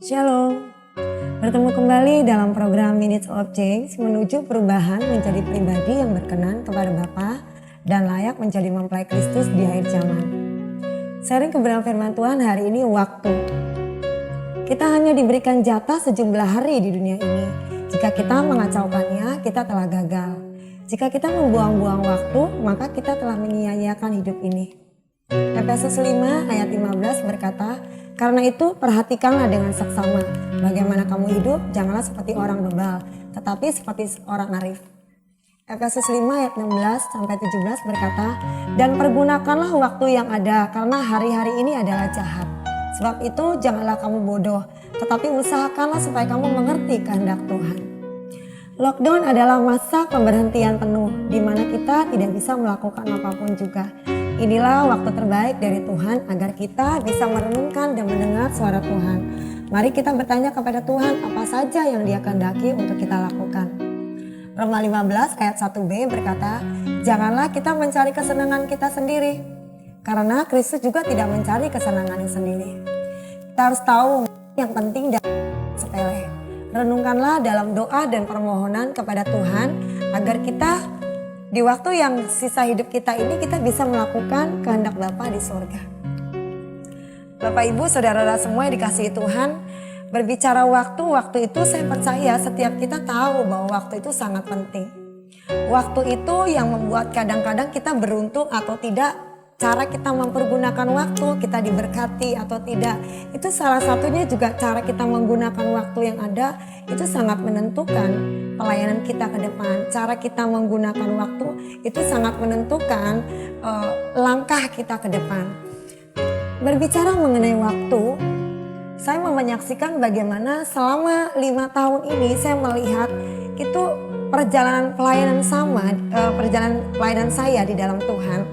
Shalom, bertemu kembali dalam program Minutes of Change menuju perubahan menjadi pribadi yang berkenan kepada Bapa dan layak menjadi mempelai Kristus di akhir zaman. Sharing kebenaran firman Tuhan hari ini waktu. Kita hanya diberikan jatah sejumlah hari di dunia ini. Jika kita mengacaukannya, kita telah gagal. Jika kita membuang-buang waktu, maka kita telah menyia-nyiakan hidup ini. Efesus 5 ayat 15 berkata, "Karena itu perhatikanlah dengan seksama bagaimana kamu hidup, janganlah seperti orang bebal, tetapi seperti orang arif." Efesus 5 ayat 16 sampai 17 berkata, "Dan pergunakanlah waktu yang ada karena hari-hari ini adalah jahat. Sebab itu janganlah kamu bodoh, tetapi usahakanlah supaya kamu mengerti kehendak Tuhan." Lockdown adalah masa pemberhentian penuh di mana kita tidak bisa melakukan apapun juga. Inilah waktu terbaik dari Tuhan agar kita bisa merenungkan dan mendengar suara Tuhan. Mari kita bertanya kepada Tuhan apa saja yang Dia kehendaki untuk kita lakukan. Roma 15 ayat 1b berkata, "Janganlah kita mencari kesenangan kita sendiri, karena Kristus juga tidak mencari kesenangannya sendiri." Kita harus tahu yang penting dan sepele. Renungkanlah dalam doa dan permohonan kepada Tuhan agar kita di waktu yang sisa hidup kita ini kita bisa melakukan kehendak Bapa di surga. Bapak Ibu saudara-saudara semua yang dikasihi Tuhan, berbicara waktu itu saya percaya setiap kita tahu bahwa waktu itu sangat penting. Waktu itu yang membuat kadang-kadang kita beruntung atau tidak, cara kita mempergunakan waktu, kita diberkati atau tidak. Itu salah satunya juga cara kita menggunakan waktu yang ada itu sangat menentukan pelayanan kita ke depan. Cara kita menggunakan waktu itu sangat menentukan langkah kita ke depan. Berbicara mengenai waktu, saya mau menyaksikan bagaimana selama 5 tahun ini saya melihat itu perjalanan pelayanan saya di dalam Tuhan.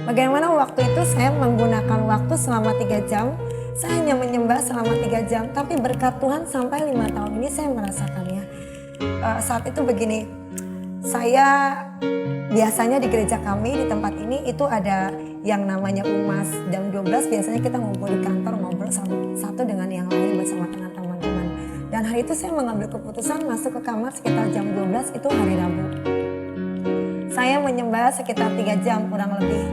Bagaimana waktu itu saya menggunakan waktu selama 3 jam, saya hanya menyembah selama 3 jam, tapi berkat Tuhan sampai 5 tahun ini saya merasakannya. Saat itu begini, saya biasanya di gereja kami di tempat ini itu ada yang namanya UMAS. Jam 12 biasanya kita ngumpul di kantor ngobrol satu dengan yang lain bersama dengan teman-teman. Dan hari itu saya mengambil keputusan masuk ke kamar sekitar jam 12 itu hari Rabu. Saya menyembah sekitar 3 jam kurang lebih.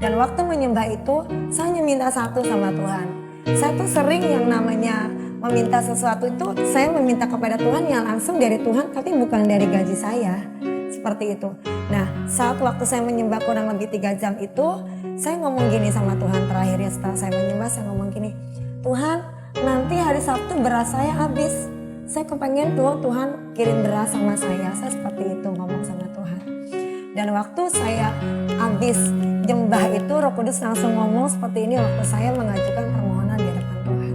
Dan waktu menyembah itu saya hanya minta satu sama Tuhan. Saya tuh sering yang namanya meminta sesuatu itu saya meminta kepada Tuhan yang langsung dari Tuhan tapi bukan dari gaji saya. Seperti itu. Nah saat waktu saya menyembah kurang lebih 3 jam itu saya ngomong gini sama Tuhan terakhirnya setelah saya menyembah saya ngomong gini, "Tuhan nanti hari Sabtu beras saya habis. Saya kepengen Tuhan kirim beras sama saya." Saya seperti itu ngomong sama Tuhan. Dan waktu saya habis nyembah itu Roh Kudus langsung ngomong seperti ini waktu saya mengajukan permohonan di hadapan Tuhan.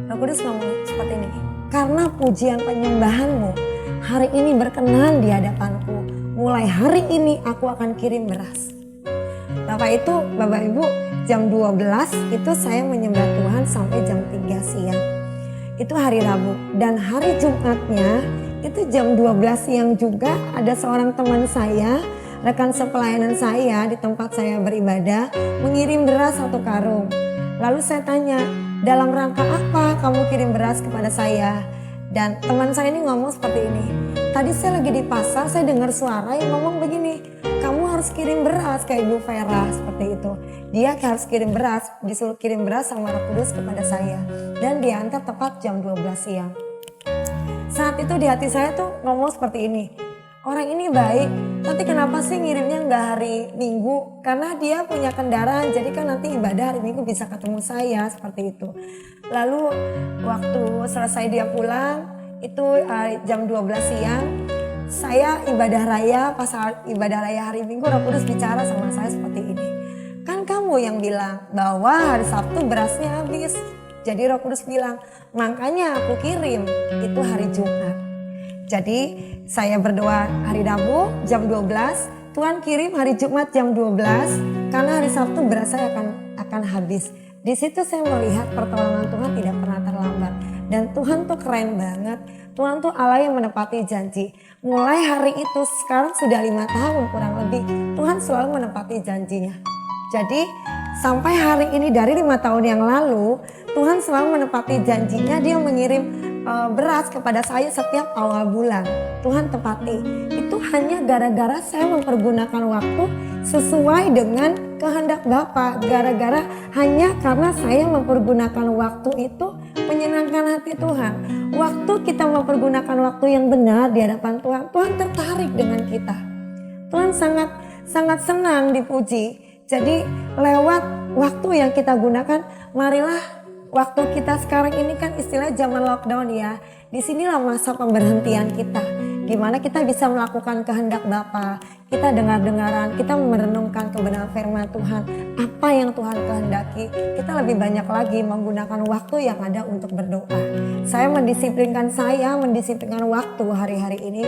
Roh Kudus ngomong seperti ini, "Karena pujian penyembahanmu hari ini berkenan di hadapanku, mulai hari ini aku akan kirim beras." Bapak Ibu jam 12 itu saya menyembah Tuhan sampai jam 3 siang. Itu hari Rabu dan hari Jumatnya itu jam 12 siang juga ada seorang teman saya, rekan sepelayanan saya di tempat saya beribadah mengirim beras 1 karung. Lalu saya tanya, "Dalam rangka apa kamu kirim beras kepada saya?" Dan teman saya ini ngomong seperti ini, "Tadi saya lagi di pasar, saya dengar suara yang ngomong begini, kamu harus kirim beras kayak Ibu Vera," seperti itu. Dia harus kirim beras, disuruh kirim beras sama Roh Kudus kepada saya. Dan diantar tepat jam 12 siang. Saat itu di hati saya tuh ngomong seperti ini, orang ini baik, tapi kenapa sih ngirimnya nggak hari Minggu? Karena dia punya kendaraan, jadi kan nanti ibadah hari Minggu bisa ketemu saya, seperti itu. Lalu waktu selesai dia pulang, itu jam 12 siang, saya ibadah raya, pas ibadah raya hari Minggu Roh Kudus bicara sama saya seperti ini. "Kan kamu yang bilang bahwa hari Sabtu berasnya habis." Jadi Roh Kudus bilang, "Makanya aku kirim itu hari Jumat." Jadi saya berdoa hari Rabu jam 12, Tuhan kirim hari Jumat jam 12 karena hari Sabtu beras saya akan habis. Di situ saya melihat pertolongan Tuhan tidak pernah terlambat. Dan Tuhan tuh keren banget. Tuhan tuh Allah yang menepati janji. Mulai hari itu sekarang sudah 5 tahun kurang lebih. Tuhan selalu menepati janjinya. Jadi sampai hari ini dari 5 tahun yang lalu Tuhan selalu menepati janjinya. Dia mengirim beras kepada saya setiap awal bulan. Tuhan tepati. Itu hanya gara-gara saya mempergunakan waktu sesuai dengan kehendak Bapa. Gara-gara hanya karena saya mempergunakan waktu itu menyenangkan hati Tuhan. Waktu kita mempergunakan waktu yang benar di hadapan Tuhan, Tuhan tertarik dengan kita. Tuhan sangat senang dipuji. Jadi lewat waktu yang kita gunakan, marilah waktu kita sekarang ini kan istilah zaman lockdown ya. Disinilah masa pemberhentian kita. Gimana kita bisa melakukan kehendak Bapa. Kita dengar-dengaran, kita merenungkan kebenaran firman Tuhan. Apa yang Tuhan kehendaki. Kita lebih banyak lagi menggunakan waktu yang ada untuk berdoa. Saya mendisiplinkan waktu hari-hari ini.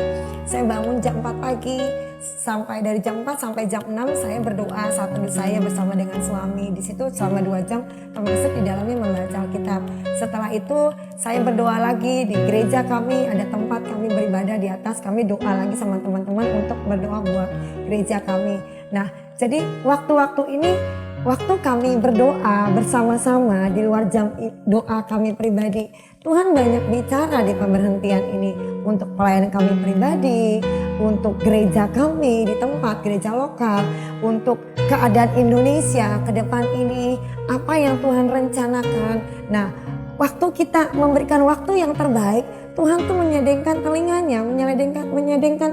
Saya bangun jam 4 pagi. Sampai dari jam 4 sampai jam 6 saya berdoa saat teduh saya bersama dengan suami. Di situ selama 2 jam termasuk di dalamnya membaca Alkitab. Setelah itu saya berdoa lagi di gereja kami, ada tempat kami beribadah di atas. Kami doa lagi sama teman-teman untuk berdoa buat gereja kami. Nah, jadi waktu-waktu ini waktu kami berdoa bersama-sama di luar jam doa kami pribadi, Tuhan banyak bicara di pemberhentian ini untuk pelayanan kami pribadi, untuk gereja kami di tempat gereja lokal, untuk keadaan Indonesia ke depan ini, apa yang Tuhan rencanakan. Nah, waktu kita memberikan waktu yang terbaik, Tuhan tuh menyedengkan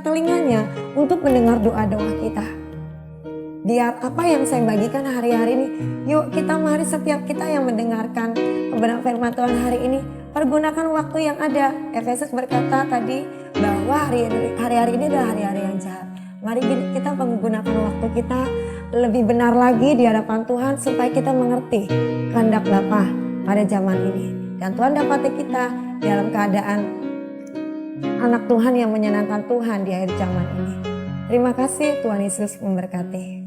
telinganya untuk mendengar doa-doa kita. Biar apa yang saya bagikan hari-hari ini, yuk kita mari setiap kita yang mendengarkan kebenaran firman Tuhan hari ini, pergunakan waktu yang ada. Efesus berkata tadi bahwa hari-hari ini adalah hari-hari yang jahat. Mari kita menggunakan waktu kita lebih benar lagi di hadapan Tuhan supaya kita mengerti kehendak Bapa pada zaman ini. Dan Tuhan dapati kita dalam keadaan anak Tuhan yang menyenangkan Tuhan di akhir zaman ini. Terima kasih, Tuhan Yesus memberkati.